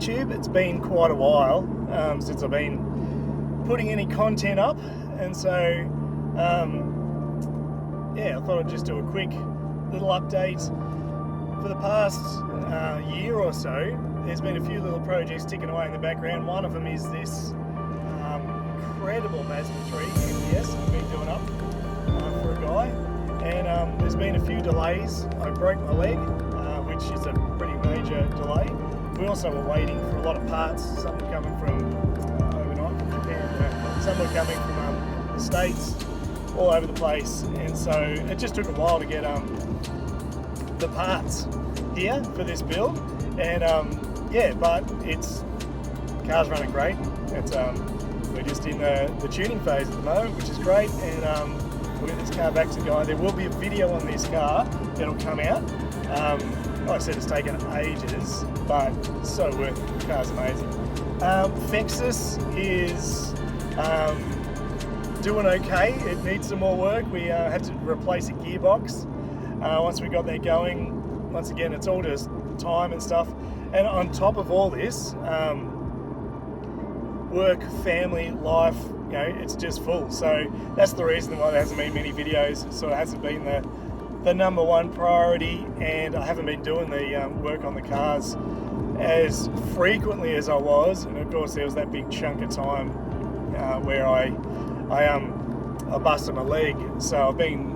YouTube. It's been quite a while since I've been putting any content up, and so yeah, I thought I'd just do a quick little update. For the past year or so, there's been a few little projects ticking away in the background. One of them is this incredible Mazda 3 MPS I've been doing up for a guy, and there's been a few delays. I broke my leg, which is a pretty major delay. We also were waiting for a lot of parts. Some were coming from overnight from Japan, some were coming from the States, all over the place, and so it just took a while to get the parts here for this build. And yeah, but car's running great. It's we're just in the tuning phase at the moment, which is great, and we'll get this car back to the guy. There will be a video on this car that'll come out. Like I said, it's taken ages, but so worth it. The car's amazing. Fexus is doing okay. It needs some more work. We had to replace a gearbox once we got that going. Once again, it's all just time and stuff. And on top of all this, work, family, life, you know, it's just full. So that's the reason why there hasn't been many videos. It sort of hasn't been the number one priority, and I haven't been doing the work on the cars as frequently as I was. And of course, there was that big chunk of time where I busted my leg. So I've been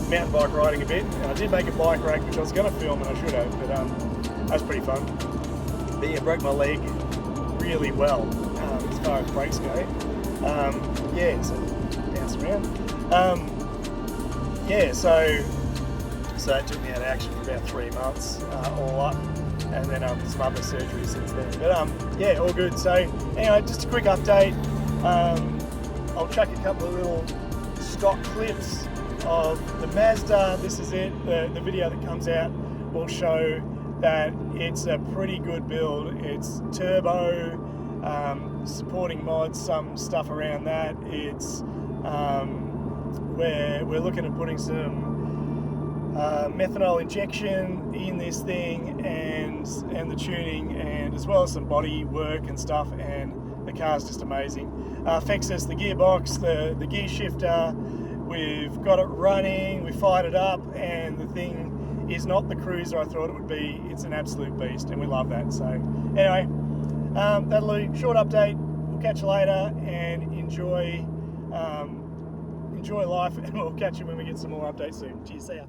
mountain bike riding a bit, and I did make a bike rack, which I was going to film and I should have, but that was pretty fun. But yeah, broke my leg really well as far as brakes go. Yeah, so bounce around. Yeah, so that took me out of action for about 3 months all up, and then some other surgery since then. But yeah, all good. So anyway, just a quick update. I'll chuck a couple of little stock clips of the Mazda. This is it. The video that comes out will show that it's a pretty good build. It's turbo, supporting mods, some stuff around that. It's we're looking at putting some methanol injection in this thing, and the tuning, and as well as some body work and stuff, and the car's just amazing. Fexus, the gearbox, the gear shifter, we've got it running, we fired it up, and the thing is not the cruiser I thought it would be. It's an absolute beast, and we love that. So anyway, that'll do. Short update. We'll catch you later, and enjoy life, and we'll catch you when we get some more updates soon. Cheers, see ya.